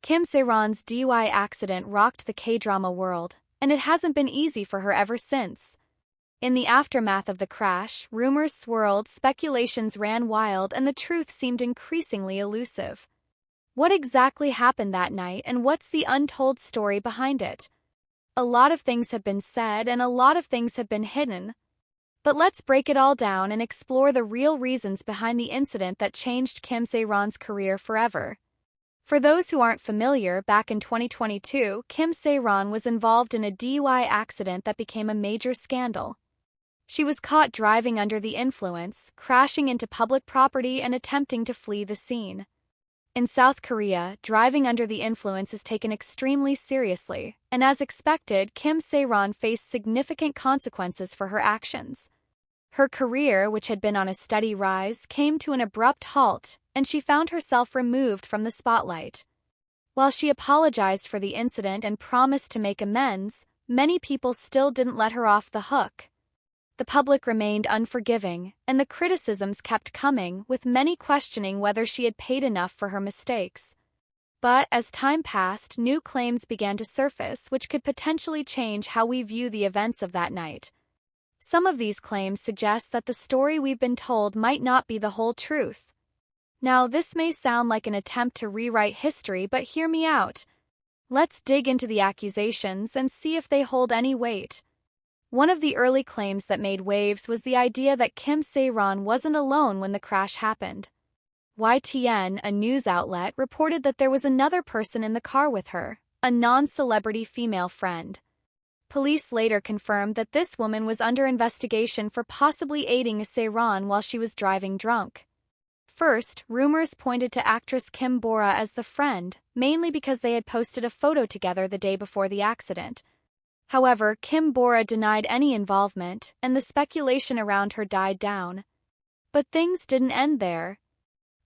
Kim Sae Ron's DUI accident rocked the K-drama world, and it hasn't been easy for her ever since. In the aftermath of the crash, rumors swirled, speculations ran wild, and the truth seemed increasingly elusive. What exactly happened that night, and what's the untold story behind it? A lot of things have been said, and a lot of things have been hidden. But let's break it all down and explore the real reasons behind the incident that changed Kim Sae Ron's career forever. For those who aren't familiar, back in 2022, Kim Sae Ron was involved in a DUI accident that became a major scandal. She was caught driving under the influence, crashing into public property and attempting to flee the scene. In South Korea, driving under the influence is taken extremely seriously, and as expected, Kim Sae Ron faced significant consequences for her actions. Her career, which had been on a steady rise, came to an abrupt halt, and she found herself removed from the spotlight. While she apologized for the incident and promised to make amends, many people still didn't let her off the hook. The public remained unforgiving, and the criticisms kept coming, with many questioning whether she had paid enough for her mistakes. But as time passed, new claims began to surface, which could potentially change how we view the events of that night. Some of these claims suggest that the story we've been told might not be the whole truth. Now, this may sound like an attempt to rewrite history, but hear me out. Let's dig into the accusations and see if they hold any weight. One of the early claims that made waves was the idea that Kim Sae Ron wasn't alone when the crash happened. YTN, a news outlet, reported that there was another person in the car with her, a non-celebrity female friend. Police later confirmed that this woman was under investigation for possibly aiding Sae Ron while she was driving drunk. First, rumors pointed to actress Kim Bora as the friend, mainly because they had posted a photo together the day before the accident. However, Kim Bora denied any involvement, and the speculation around her died down. But things didn't end there.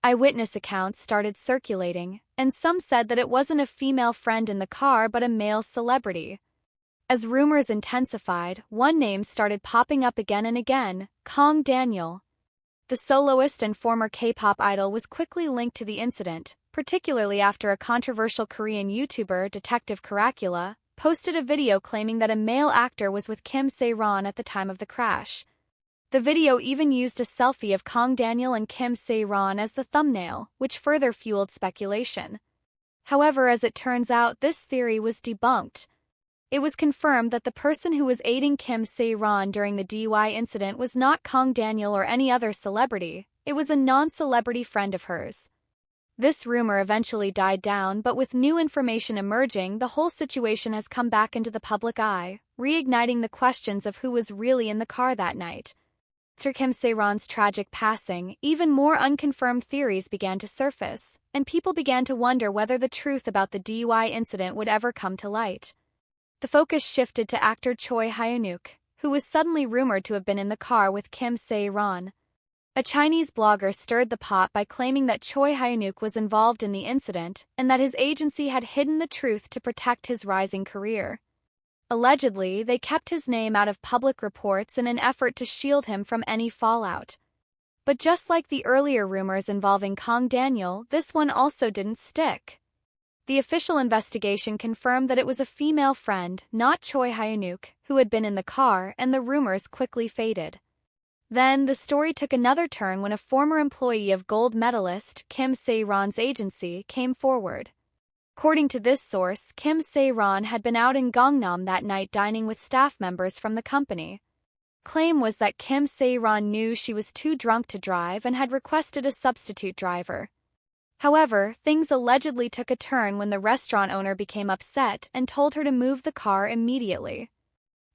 Eyewitness accounts started circulating, and some said that it wasn't a female friend in the car but a male celebrity. As rumors intensified, one name started popping up again and again: Kang Daniel. The soloist and former K-pop idol was quickly linked to the incident, particularly after a controversial Korean YouTuber, Detective Karacula, posted a video claiming that a male actor was with Kim Sae Ron at the time of the crash. The video even used a selfie of Kang Daniel and Kim Sae Ron as the thumbnail, which further fueled speculation. However, as it turns out, this theory was debunked. It was confirmed that the person who was aiding Kim Sae Ron during the DUI incident was not Kang Daniel or any other celebrity. It was a non-celebrity friend of hers. This rumor eventually died down, but with new information emerging, the whole situation has come back into the public eye, reigniting the questions of who was really in the car that night. After Kim Sae Ron's tragic passing, even more unconfirmed theories began to surface, and people began to wonder whether the truth about the DUI incident would ever come to light. The focus shifted to actor Choi Hyun-wook, who was suddenly rumored to have been in the car with Kim Sae Ron. A Chinese blogger stirred the pot by claiming that Choi Hyun-wook was involved in the incident and that his agency had hidden the truth to protect his rising career. Allegedly, they kept his name out of public reports in an effort to shield him from any fallout. But just like the earlier rumors involving Kang Daniel, this one also didn't stick. The official investigation confirmed that it was a female friend, not Choi Hyun-wook, who had been in the car, and the rumors quickly faded. Then, the story took another turn when a former employee of gold medalist Kim Sae Ron's agency came forward. According to this source, Kim Sae Ron had been out in Gangnam that night dining with staff members from the company. Claim was that Kim Sae Ron knew she was too drunk to drive and had requested a substitute driver. However, things allegedly took a turn when the restaurant owner became upset and told her to move the car immediately.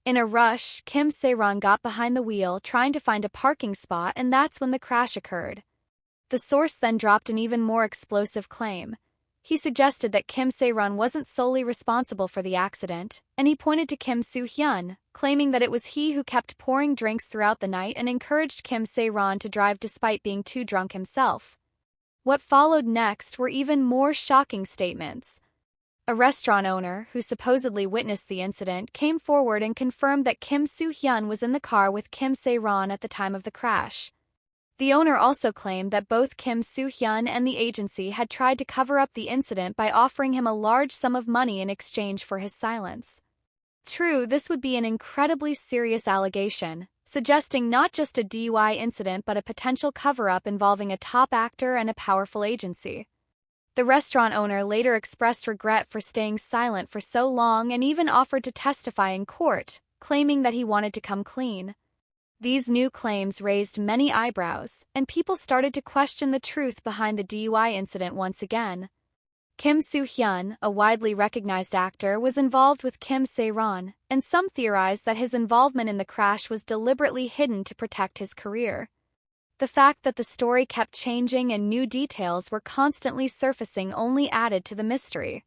In a rush, Kim Sae Ron got behind the wheel trying to find a parking spot, and that's when the crash occurred. The source then dropped an even more explosive claim. He suggested that Kim Sae Ron wasn't solely responsible for the accident, and he pointed to Kim Soo Hyun, claiming that it was he who kept pouring drinks throughout the night and encouraged Kim Sae Ron to drive despite being too drunk himself. What followed next were even more shocking statements. A restaurant owner, who supposedly witnessed the incident, came forward and confirmed that Kim Soo Hyun was in the car with Kim Sae Ron at the time of the crash. The owner also claimed that both Kim Sae Ron and the agency had tried to cover up the incident by offering him a large sum of money in exchange for his silence. True, this would be an incredibly serious allegation, suggesting not just a DUI incident but a potential cover-up involving a top actor and a powerful agency. The restaurant owner later expressed regret for staying silent for so long and even offered to testify in court, claiming that he wanted to come clean. These new claims raised many eyebrows, and people started to question the truth behind the DUI incident once again. Kim Sae Ron, a widely recognized actor, was involved with Kim Sae Ron, and some theorized that his involvement in the crash was deliberately hidden to protect his career. The fact that the story kept changing and new details were constantly surfacing only added to the mystery.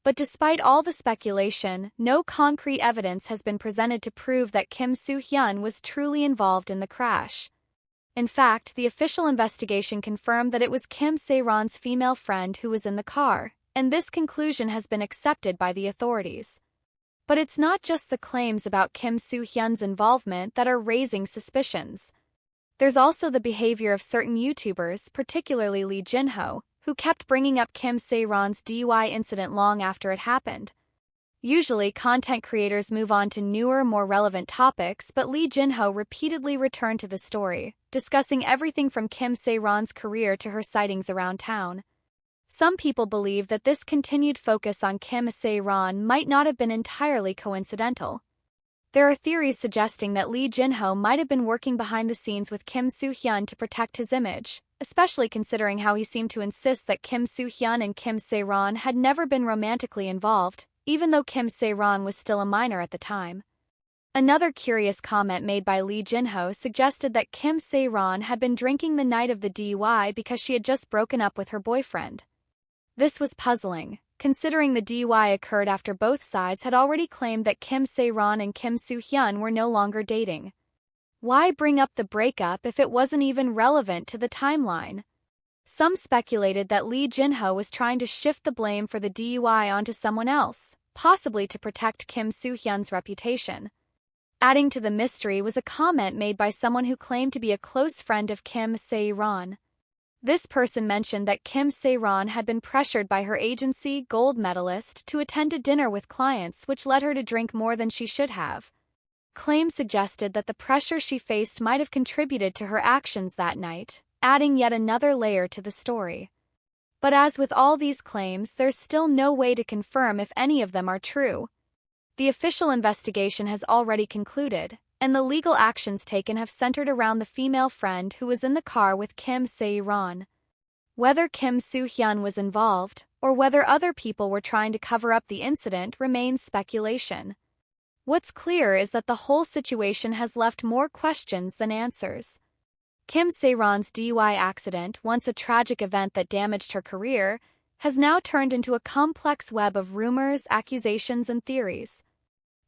But despite all the speculation, no concrete evidence has been presented to prove that Kim Sae Ron was truly involved in the crash. In fact, the official investigation confirmed that it was Kim Sae Ron's female friend who was in the car, and this conclusion has been accepted by the authorities. But it's not just the claims about Kim Sae Ron's involvement that are raising suspicions. There's also the behavior of certain YouTubers, particularly Lee Jin-ho, who kept bringing up Kim Sae Ron's DUI incident long after it happened. Usually, content creators move on to newer, more relevant topics, but Lee Jin-ho repeatedly returned to the story, discussing everything from Kim Sae Ron's career to her sightings around town. Some people believe that this continued focus on Kim Sae Ron might not have been entirely coincidental. There are theories suggesting that Lee Jin-ho might have been working behind the scenes with Kim Sae Ron to protect his image, especially considering how he seemed to insist that Kim Sae Ron and Kim Sae Ron had never been romantically involved, even though Kim Sae Ron was still a minor at the time. Another curious comment made by Lee Jin-ho suggested that Kim Sae Ron had been drinking the night of the DUI because she had just broken up with her boyfriend. This was puzzling, considering the DUI occurred after both sides had already claimed that Kim Sae Ron and Kim Sae Ron were no longer dating. Why bring up the breakup if it wasn't even relevant to the timeline? Some speculated that Lee Jin-ho was trying to shift the blame for the DUI onto someone else, possibly to protect Kim Sae Ron's reputation. Adding to the mystery was a comment made by someone who claimed to be a close friend of Kim Sae Ron. This person mentioned that Kim Sae Ron had been pressured by her agency gold medalist to attend a dinner with clients, which led her to drink more than she should have. Claims suggested that the pressure she faced might have contributed to her actions that night, adding yet another layer to the story. But as with all these claims, there's still no way to confirm if any of them are true. The official investigation has already concluded, and the legal actions taken have centered around the female friend who was in the car with Kim Sae Ron. Whether Kim Sae Ron was involved, or whether other people were trying to cover up the incident, remains speculation. What's clear is that the whole situation has left more questions than answers. Kim Sae Ron's DUI accident, once a tragic event that damaged her career, has now turned into a complex web of rumors, accusations, and theories.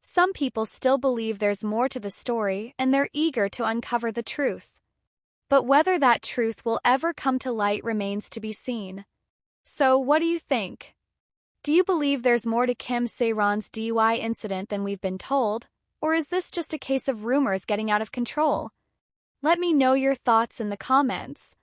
Some people still believe there's more to the story, and they're eager to uncover the truth. But whether that truth will ever come to light remains to be seen. So, what do you think? Do you believe there's more to Kim Sae Ron's DUI incident than we've been told, or is this just a case of rumors getting out of control? Let me know your thoughts in the comments.